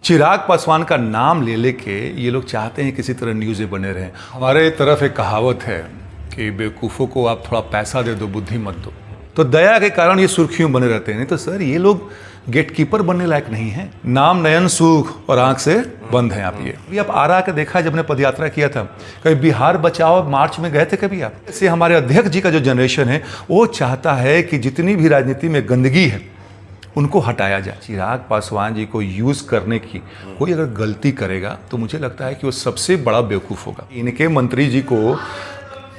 चिराग पासवान का नाम ले लेके ये लोग चाहते हैं किसी तरह न्यूज़ें बने रहें। हमारे तरफ एक कहावत है कि बेवकूफ़ों को आप थोड़ा पैसा दे दो, बुद्धि मत दो। तो दया के कारण ये सुर्खियों बने रहते हैं। नहीं तो सर ये लोग गेटकीपर बनने लायक नहीं है। नाम नयन सुख और आंख से बंद हैं आप। ये अभी आप आरा के देखा जब ने पदयात्रा किया था, कभी बिहार बचाओ मार्च में गए थे कभी आप? ऐसे हमारे अध्यक्ष जी का जो जनरेशन है वो चाहता है कि जितनी भी राजनीति में गंदगी है उनको हटाया जाए। चिराग पासवान जी को यूज़ करने की कोई अगर गलती करेगा तो मुझे लगता है कि वो सबसे बड़ा बेवकूफ़ होगा। इनके मंत्री जी को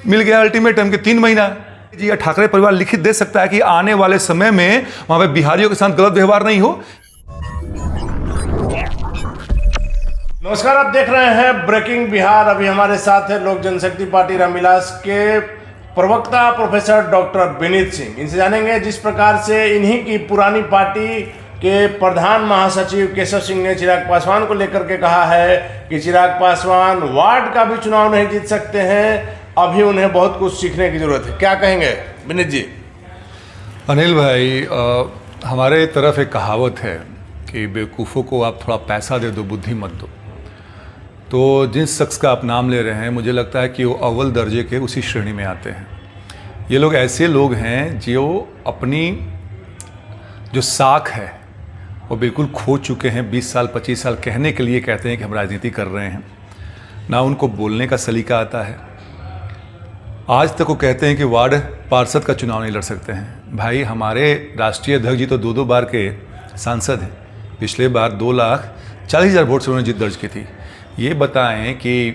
मिल गया अल्टीमेटम के 3 महीना जी। ठाकरे परिवार लिखित दे सकता है कि आने वाले समय में वहां पे बिहारियों के साथ गलत व्यवहार नहीं हो। नमस्कार, आप देख रहे हैं ब्रेकिंग बिहार। अभी हमारे साथ है लोक जनशक्ति पार्टी रामविलास के प्रवक्ता प्रोफेसर डॉक्टर विनीत सिंह। इनसे जानेंगे जिस प्रकार से इन्हीं की पुरानी पार्टी के प्रधान महासचिव केशव सिंह ने चिराग पासवान को लेकर के कहा है कि चिराग पासवान वार्ड का भी चुनाव नहीं जीत सकते हैं, अभी उन्हें बहुत कुछ सीखने की जरूरत है। क्या कहेंगे विनीत जी? अनिल भाई, हमारे तरफ एक कहावत है कि बेवकूफ़ों को आप थोड़ा पैसा दे दो, बुद्धि मत दो। तो जिस शख्स का आप नाम ले रहे हैं मुझे लगता है कि वो अव्वल दर्जे के उसी श्रेणी में आते हैं। ये लोग ऐसे लोग हैं जो अपनी जो साख है वो बिल्कुल खो चुके हैं। 20 साल 25 साल कहने के लिए कहते हैं कि हम राजनीति कर रहे हैं, ना उनको बोलने का सलीका आता है। आज तक वो कहते हैं कि वार्ड पार्षद का चुनाव नहीं लड़ सकते हैं। भाई, हमारे राष्ट्रीय अध्यक्ष जी तो 2 बार के सांसद हैं। पिछले बार 2,40,000 वोट से उन्होंने जीत दर्ज की थी। ये बताएं कि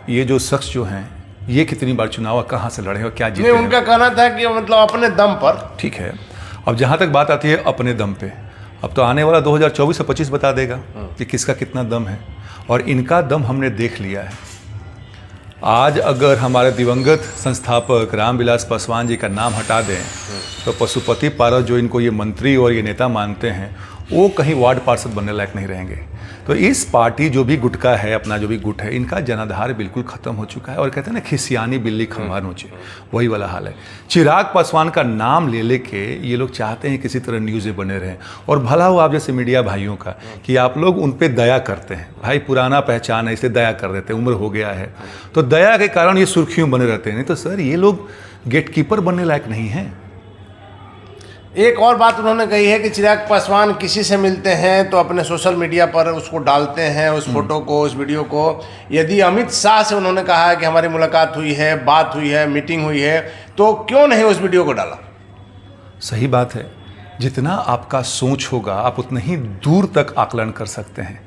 ये जो शख्स जो हैं ये कितनी बार चुनाव कहाँ से लड़े और क्या जीते? उनका कहना था कि मतलब अपने दम पर। ठीक है, अब जहाँ तक बात आती है अपने दम पे, अब तो आने वाला 2024 और 25 बता देगा कि किसका कितना दम है। और इनका दम हमने देख लिया है। आज अगर हमारे दिवंगत संस्थापक रामविलास पासवान जी का नाम हटा दें तो पशुपति पारस जो इनको ये मंत्री और ये नेता मानते हैं वो कहीं वार्ड पार्षद बनने लायक नहीं रहेंगे। तो इस पार्टी जो भी गुटका है, अपना जो भी गुट है, इनका जनाधार बिल्कुल खत्म हो चुका है। और कहते हैं ना, खिसियानी बिल्ली खंभा नोचे, वही वाला हाल है। चिराग पासवान का नाम ले लेके ये लोग चाहते हैं किसी तरह न्यूज़ें बने रहें। और भला हो आप जैसे मीडिया भाइयों का कि आप लोग उन पर दया करते हैं। भाई, पुराना पहचान है इसलिए दया कर देते हैं, उम्र हो गया है तो दया के कारण ये सुर्खियों बने रहते हैं। नहीं तो सर ये लोग गेटकीपर बनने लायक नहीं हैं। एक और बात उन्होंने कही है कि चिराग पासवान किसी से मिलते हैं तो अपने सोशल मीडिया पर उसको डालते हैं, उस फोटो को, उस वीडियो को। यदि अमित शाह से उन्होंने कहा है कि हमारी मुलाकात हुई है, बात हुई है, मीटिंग हुई है, तो क्यों नहीं उस वीडियो को डाला? सही बात है। जितना आपका सोच होगा आप उतना ही दूर तक आकलन कर सकते हैं।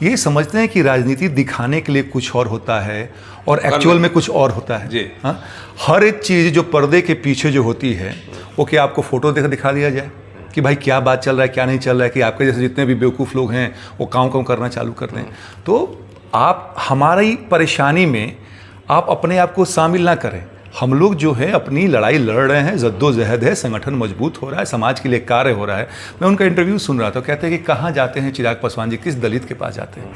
ये समझते हैं कि राजनीति दिखाने के लिए कुछ और होता है और एक्चुअल में कुछ और होता है जी। हाँ, हर एक चीज़ जो पर्दे के पीछे जो होती है वो क्या आपको फोटो दिखा दिया जाए कि भाई क्या बात चल रहा है, क्या नहीं चल रहा है, कि आपके जैसे जितने भी बेवकूफ़ लोग हैं वो काम करना चालू कर दें। तो आप हमारी परेशानी में आप अपने आप को शामिल ना करें। हम लोग जो है अपनी लड़ाई लड़ रहे हैं, जद्दोजहद है, संगठन मजबूत हो रहा है, समाज के लिए कार्य हो रहा है। मैं उनका इंटरव्यू सुन रहा था, कहते हैं कि कहाँ जाते हैं चिराग पासवान जी, किस दलित के पास जाते हैं?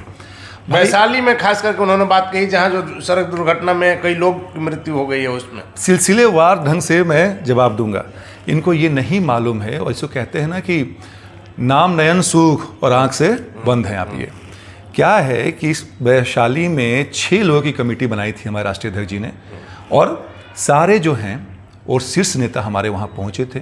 वैशाली में खास करके उन्होंने बात कही जहाँ जो सड़क दुर्घटना में कई लोग की मृत्यु हो गई है, उसमें सिलसिलेवार ढंग से मैं जवाब दूंगा। इनको ये नहीं मालूम है और इसको कहते हैं ना कि नाम नयन सुख और आंख से बंद हैं आप। ये क्या है कि इस वैशाली में 6 लोगों की कमेटी बनाई थी हमारे राष्ट्रीय अध्यक्ष जी ने, और सारे जो हैं और शीर्ष नेता हमारे वहाँ पहुँचे थे।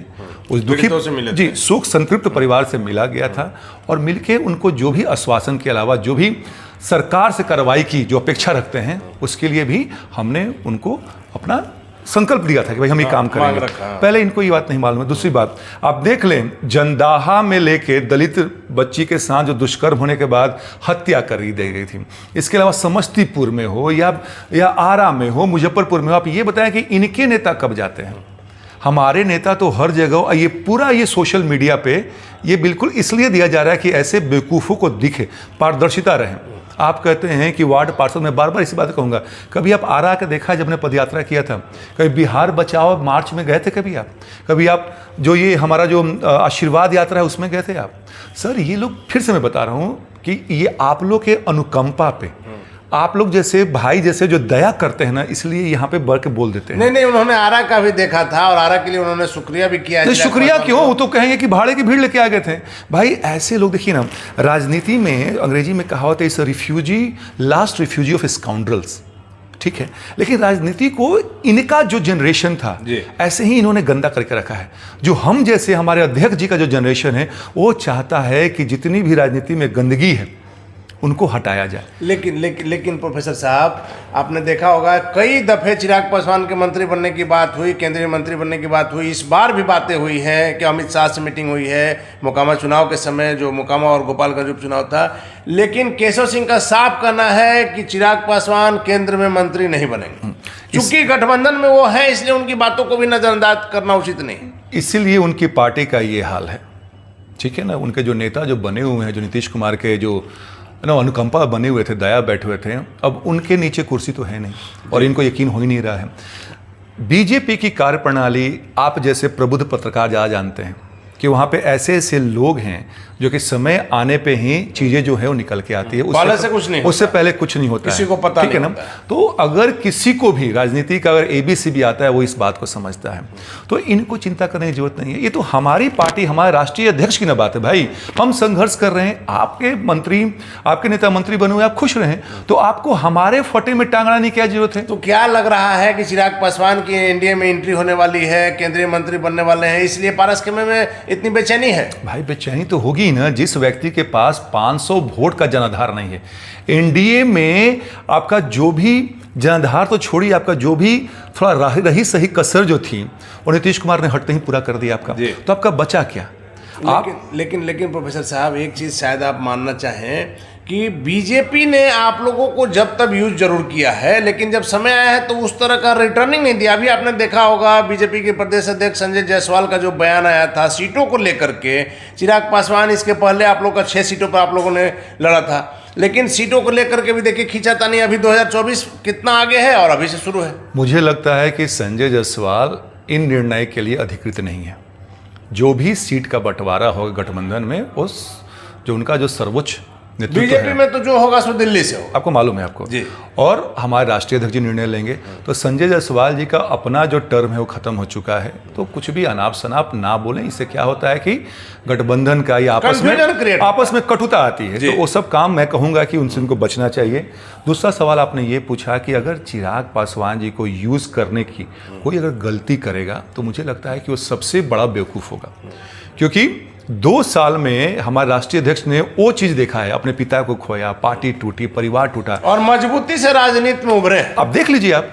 उस दुखी से मिले जी शोक संतृप्त परिवार से मिला गया था और मिलके उनको जो भी आश्वासन के अलावा जो भी सरकार से कार्रवाई की जो अपेक्षा रखते हैं उसके लिए भी हमने उनको अपना संकल्प दिया था कि भाई हम ये काम करेंगे। पहले इनको ये बात नहीं मालूम है। दूसरी बात, आप देख लें, जंदाहा में लेके दलित बच्ची के साथ जो दुष्कर्म होने के बाद हत्या कर दी गई थी, इसके अलावा समस्तीपुर में हो या आरा में हो, मुजफ्फरपुर में हो, आप ये बताएं कि इनके नेता कब जाते हैं? हमारे नेता तो हर जगह, ये पूरा ये सोशल मीडिया पे ये बिल्कुल इसलिए दिया जा रहा है कि ऐसे बेवकूफ़ों को दिखे, पारदर्शिता रहे। आप कहते हैं कि वार्ड पार्षद, मैं बार बार इसी बात कहूँगा, कभी आप आरा के देखा जब ने पदयात्रा किया था, कभी बिहार बचाओ मार्च में गए थे कभी आप जो ये हमारा जो आशीर्वाद यात्रा है उसमें गए थे आप? सर ये लोग, फिर से मैं बता रहा हूँ कि ये आप लोग के अनुकंपा पे, आप लोग जैसे भाई जैसे जो दया करते हैं ना, इसलिए यहाँ पे बढ़ के बोल देते हैं। नहीं, उन्होंने आरा का भी देखा था और आरा के लिए उन्होंने शुक्रिया भी किया। तो शुक्रिया क्यों, वो तो कहेंगे कि भाड़े की भीड़ लेके आ गए थे। भाई ऐसे लोग, देखिए ना, राजनीति में अंग्रेजी में कहावत है, इस refugee last refugee of scoundrels, ठीक है। लेकिन राजनीति को इनका जो जनरेशन था ऐसे ही इन्होंने गंदा करके रखा है। जो हम जैसे हमारे अध्यक्ष जी का जो जनरेशन है वो चाहता है कि जितनी भी राजनीति में गंदगी है उनको हटाया जाए। लेकिन प्रोफेसर साहब, आपने देखा होगा कई दफे चिराग पासवान के मंत्री बनने की बात हुई, केंद्रीय मंत्री बनने की बात हुई, इस बार भी बातें हुई हैं कि अमित शाह से मीटिंग हुई है मोकामा चुनाव के समय, जो मोकामा और गोपालगंज उपचुनाव था। लेकिन केशव सिंह का साफ कहना है कि चिराग पासवान केंद्र में मंत्री नहीं बनेंगे, क्योंकि गठबंधन में वो है, इसलिए उनकी बातों को भी नजरअंदाज करना उचित नहीं। इसीलिए उनकी पार्टी का ये हाल है, ठीक है ना। उनके जो नेता जो बने हुए हैं, जो नीतीश कुमार के जो ना अनुकंपा बने हुए थे, दया बैठे हुए थे, अब उनके नीचे कुर्सी तो है नहीं और इनको यकीन हो ही नहीं रहा है। बीजेपी की कार्यप्रणाली आप जैसे प्रबुद्ध पत्रकार ज़्यादा जानते हैं कि वहाँ पे ऐसे ऐसे लोग हैं जो कि समय आने पे ही चीज़ें जो है वो निकल के आती है, उससे पहले कुछ नहीं होता, किसी को पता ठीक है ना। तो अगर किसी को भी राजनीति का अगर ABCD आता है, वो इस बात को समझता है, तो इनको चिंता करने की जरूरत नहीं है। ये तो हमारी पार्टी, हमारे राष्ट्रीय अध्यक्ष की ना बात है भाई। हम संघर्ष कर रहे हैं, आपके मंत्री, आपके नेता मंत्री बने हुए, आप खुश रहें, तो आपको हमारे फटे में टांगने की क्या जरूरत है। तो क्या लग रहा है कि चिराग पासवान की एनडीए में एंट्री होने वाली है, केंद्रीय मंत्री बनने वाले हैं, इसलिए पारस खेमे में इतनी बेचैनी है? भाई बेचैनी तो होगी ना, जिस व्यक्ति के पास 500 वोट का जनाधार नहीं है। एनडीए में आपका जो भी जनाधार तो छोड़िए, आपका जो भी थोड़ा रही सही कसर जो थी वो नीतीश कुमार ने हटते ही पूरा कर दिया आपका, तो आपका बचा क्या? लेकिन प्रोफेसर साहब, एक चीज शायद आप मानना चाहें कि बीजेपी ने आप लोगों को जब तब यूज जरूर किया है, लेकिन जब समय आया है तो उस तरह का रिटर्निंग नहीं दिया। अभी आपने देखा होगा बीजेपी के प्रदेश अध्यक्ष संजय जायसवाल का जो बयान आया था सीटों को लेकर के, चिराग पासवान इसके पहले आप लोगों का 6 सीटों पर आप लोगों ने लड़ा था, लेकिन सीटों को लेकर के भी देखिए खींचातानी अभी 2024 कितना आगे है और अभी से शुरू है। मुझे लगता है कि संजय जायसवाल इन निर्णय के लिए अधिकृत नहीं है। जो भी सीट का बंटवारा होगा गठबंधन में, उस जो उनका जो सर्वोच्च बीजेपी में तो जो होगा सो दिल्ली से होगा, आपको मालूम है आपको जी। और हमारे राष्ट्रीय अध्यक्ष जी निर्णय लेंगे। तो संजय जायसवाल जी का अपना जो टर्म है वो खत्म हो चुका है, तो कुछ भी अनाप शनाप ना बोलें। इससे क्या होता है कि गठबंधन का या आपस में कटुता आती है, तो वो सब काम मैं कहूंगा कि उनसे उनको बचना चाहिए। दूसरा सवाल आपने ये पूछा कि अगर चिराग पासवान जी को यूज करने की कोई अगर गलती करेगा तो मुझे लगता है कि वो सबसे बड़ा बेवकूफ होगा, क्योंकि 2 साल में हमारे राष्ट्रीय अध्यक्ष ने वो चीज देखा है, अपने पिता को खोया, पार्टी टूटी, परिवार टूटा और मजबूती से राजनीति में उभरे। अब देख लीजिए आप,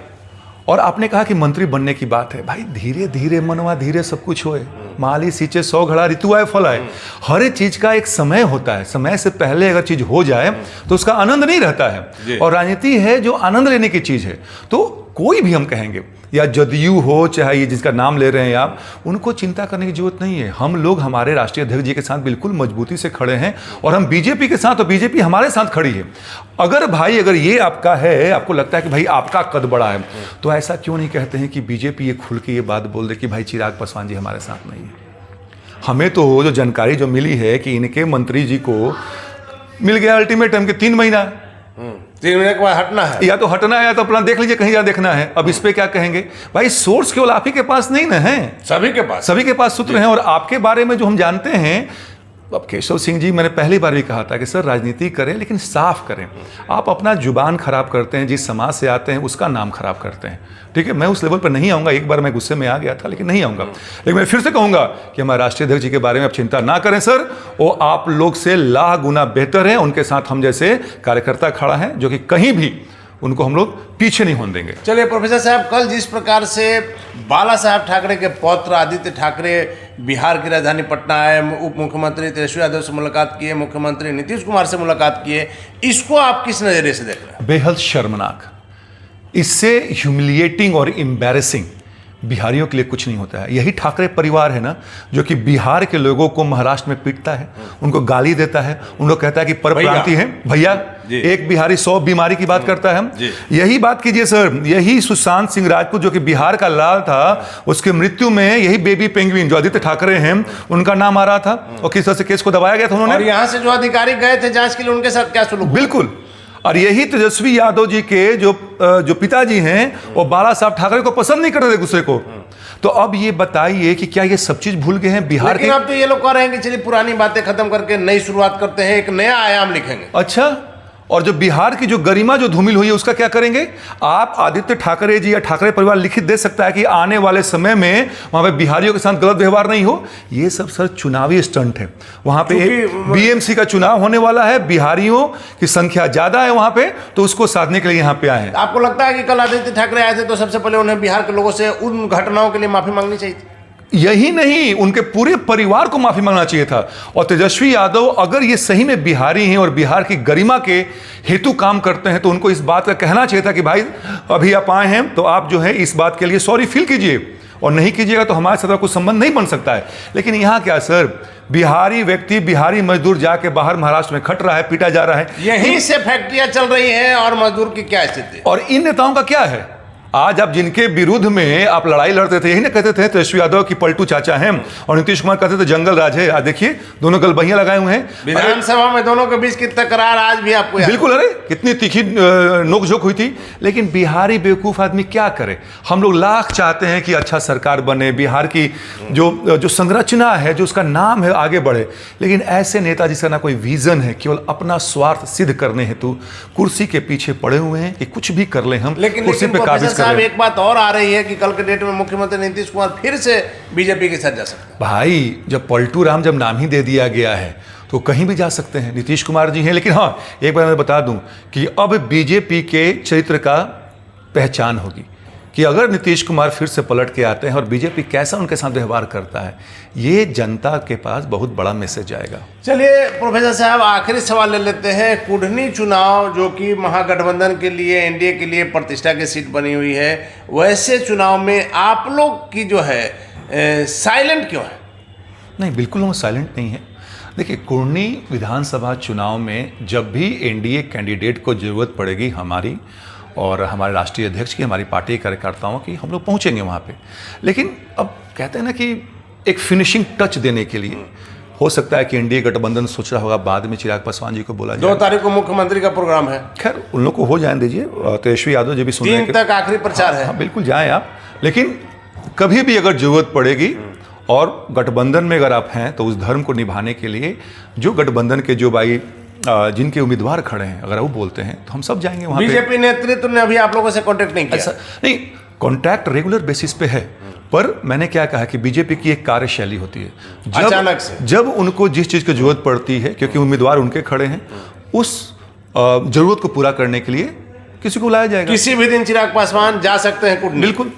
और आपने कहा कि मंत्री बनने की बात है। भाई धीरे धीरे मनवा धीरे सब कुछ होए, माली सींचे 100 घड़ा ऋतु आए फल आए। हर एक चीज का एक समय होता है, समय से पहले अगर चीज हो जाए तो उसका आनंद नहीं रहता है, और राजनीति है जो आनंद लेने की चीज है। तो कोई भी हम कहेंगे, या जदयू हो चाहे ये जिसका नाम ले रहे हैं आप, उनको चिंता करने की जरूरत नहीं है। हम लोग हमारे राष्ट्रीय अध्यक्ष जी के साथ बिल्कुल मजबूती से खड़े हैं, और हम बीजेपी के साथ, और बीजेपी हमारे साथ खड़ी है। अगर ये आपका है, आपको लगता है कि भाई आपका कद बड़ा है, तो ऐसा क्यों नहीं कहते हैं कि बीजेपी ये खुल के ये बात बोल दे कि भाई चिराग पासवान जी हमारे साथ नहीं है। हमें तो जो जानकारी जो मिली है कि इनके मंत्री जी को मिल गया अल्टीमेटम के 3 महीना, 3 महीने के बाद हटना है, या तो हटना है या तो अपना देख लीजिए कहीं जा देखना है। अब इस पे क्या कहेंगे भाई? सोर्स केवल आप ही के पास नहीं ना है, सभी के पास सूत्र हैं। और आपके बारे में जो हम जानते हैं, अब केशव सिंह जी, मैंने पहली बार भी कहा था कि सर राजनीति करें लेकिन साफ करें। आप अपना जुबान खराब करते हैं, जिस समाज से आते हैं उसका नाम खराब करते हैं, ठीक है। मैं उस लेवल पर नहीं आऊँगा, एक बार मैं गुस्से में आ गया था लेकिन नहीं आऊँगा। लेकिन मैं फिर से कहूँगा कि हमारे राष्ट्रीय अध्यक्ष जी के बारे में आप चिंता ना करें सर, वो आप लोग से लाख गुना बेहतर है। उनके साथ हम जैसे कार्यकर्ता खड़ा है, जो कि कहीं भी उनको हम लोग पीछे नहीं होने देंगे। चलिए प्रोफेसर साहब, कल जिस प्रकार से बाला साहब ठाकरे के पौत्र आदित्य ठाकरे बिहार की राजधानी पटना आए, उप मुख्यमंत्री तेजस्वी यादव से मुलाकात किए, मुख्यमंत्री नीतीश कुमार से मुलाकात किए, इसको आप किस नजरिए से देख रहे हैं? बेहद शर्मनाक, इससे ह्यूमिलिएटिंग और एम्बैरेसिंग बिहारियों के लिए कुछ नहीं होता है। यही ठाकरे परिवार है ना जो कि बिहार के लोगों को महाराष्ट्र में पीटता है, उनको गाली देता है, उनको कहता है कि परप्रांति है। भैया, एक बिहारी 100 बीमारी की बात करता है। यही बात कीजिए सर, यही सुशांत सिंह राजपूत जो कि बिहार का लाल था, उसकी मृत्यु में यही बेबी पेंगुइन जो आदित्य ठाकरे हैं उनका नाम आ रहा था, और किस तरह से केस को दबाया गया था उन्होंने। और यहाँ से जो अधिकारी गए थे जांच के लिए, उनके साथ क्या सुलूक? बिल्कुल, और यही तेजस्वी यादव जी के जो पिताजी हैं वो बाला साहब ठाकरे को पसंद नहीं करते थे दूसरे को। तो अब ये बताइए कि क्या ये सब चीज भूल गए हैं बिहार के? लेकिन अब तो ये लोग कह रहे हैं कि चलिए पुरानी बातें खत्म करके नई शुरुआत करते हैं, एक नया आयाम लिखेंगे। अच्छा, और जो बिहार की जो गरिमा जो धूमिल हुई है उसका क्या करेंगे? आप आदित्य ठाकरे जी या ठाकरे परिवार लिखित दे सकता है कि आने वाले समय में वहां पे बिहारियों के साथ गलत व्यवहार नहीं हो। ये सब सर चुनावी स्टंट है। वहां पे बीएमसी का चुनाव होने वाला है, बिहारियों की संख्या ज्यादा है वहां पे, तो उसको साधने के लिए यहाँ पे आए हैं। आपको लगता है कि कल आदित्य ठाकरे आए थे तो सबसे पहले उन्हें बिहार के लोगों से उन घटनाओं के लिए माफी मांगनी चाहिए थी? यही नहीं, उनके पूरे परिवार को माफी मांगना चाहिए था। और तेजस्वी यादव अगर ये सही में बिहारी हैं और बिहार की गरिमा के हेतु काम करते हैं तो उनको इस बात का कहना चाहिए था कि भाई अभी आप आए हैं तो आप जो है इस बात के लिए सॉरी फील कीजिए, और नहीं कीजिएगा तो हमारे साथ कुछ संबंध नहीं बन सकता है। लेकिन यहाँ क्या सर, बिहारी व्यक्ति, बिहारी मजदूर जाके बाहर महाराष्ट्र में खट रहा है, पीटा जा रहा है, यहीं से फैक्ट्रियां चल रही हैं और मजदूर की क्या स्थिति? और इन नेताओं का क्या है? आज आप जिनके विरुद्ध में आप लड़ाई लड़ते थे, यही ना कहते थे तेजस्वी यादव की पलटू चाचा हैं, और नीतीश कुमार कहते थे जंगल राज है। आज देखिए दोनों गलबहियां लगाए हुए हैं विधानसभा में, दोनों के बीच की तकरार आज भी आपको बिल्कुल। अरे कितनी तीखी नोकझोंक हुई थी। लेकिन बिहारी बेवकूफ आदमी क्या करे? हम लोग लाख चाहते हैं कि अच्छा सरकार बने, बिहार की जो संरचना है, जो उसका नाम है, आगे बढ़े। लेकिन ऐसे नेता जिसका ना कोई विजन है, केवल अपना स्वार्थ सिद्ध करने हेतु कुर्सी के पीछे पड़े हुए हैं कि कुछ भी कर ले हम कुर्सी पे काबिज। साहब एक बात और आ रही है कि कल के डेट में मुख्यमंत्री नीतीश कुमार फिर से बीजेपी के साथ जा सकते हैं। भाई जब पलटू राम जब नाम ही दे दिया गया है तो कहीं भी जा सकते हैं। नीतीश कुमार जी हैं, लेकिन हाँ एक बार मैं बता दूं कि अब बीजेपी के चरित्र का पहचान होगी कि अगर नीतीश कुमार फिर से पलट के आते हैं और बीजेपी कैसा उनके साथ व्यवहार करता है, ये जनता के पास बहुत बड़ा मैसेज जाएगा। चलिए प्रोफेसर साहब, आखिरी सवाल ले लेते हैं। कुढ़नी चुनाव जो कि महागठबंधन के लिए, एनडीए के लिए प्रतिष्ठा की सीट बनी हुई है, वैसे चुनाव में आप लोग की जो है साइलेंट क्यों है? नहीं, बिल्कुल हम साइलेंट नहीं है। देखिए, कुढ़नी विधानसभा चुनाव में जब भी एनडीए कैंडिडेट को जरूरत पड़ेगी, हमारी और हमारे राष्ट्रीय अध्यक्ष की, हमारी पार्टी के कार्यकर्ताओं की, हम लोग पहुंचेंगे वहां पे। लेकिन अब कहते हैं ना कि एक फिनिशिंग टच देने के लिए हो सकता है कि एनडीए गठबंधन सोच रहा होगा बाद में चिराग पासवान जी को बोला जाए। 2 तारीख को मुख्यमंत्री का प्रोग्राम है। खैर उन लोग को हो जाने दीजिए, तेजस्वी यादव जी भी सुन रहे हैं 3 तक आखिरी प्रचार है। हाँ, बिल्कुल जाएं आप। लेकिन कभी भी अगर जरूरत पड़ेगी और गठबंधन में अगर आप हैं तो उस धर्म को निभाने के लिए जो गठबंधन के जो भाई जिनके उम्मीदवार खड़े हैं, अगर वो बोलते हैं तो हम सब जाएंगे वहां पे। बीजेपी नेतृत्व ने अभी आप लोगों से कांटेक्ट नहीं किया? ऐसा नहीं, कांटेक्ट रेगुलर बेसिस पे है, पर मैंने क्या कहा कि बीजेपी की एक कार्यशैली होती है, अचानक से जब उनको जिस चीज की जरूरत पड़ती है, क्योंकि उम्मीदवार उनके खड़े हैं, उस जरूरत को पूरा करने के लिए किसी को बुलाया जाएगा। किसी भी दिन चिराग पासवान जा सकते हैं कुढ़नी? बिल्कुल।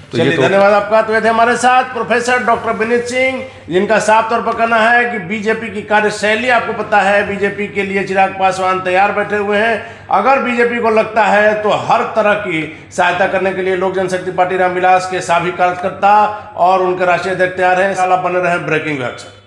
तो चलिए धन्यवाद आपका। तो ये थे हमारे साथ प्रोफेसर डॉक्टर विनीत सिंह, जिनका साफ तौर पर कहना है कि बीजेपी की कार्यशैली आपको पता है, बीजेपी के लिए चिराग पासवान तैयार बैठे हुए हैं। अगर बीजेपी को लगता है तो हर तरह की सहायता करने के लिए लोक जनशक्ति पार्टी रामविलास के सभी कार्यकर्ता और उनके राष्ट्रीय अध्यक्ष तैयार हैं। साला बने रहे ब्रेकिंग विभाग से।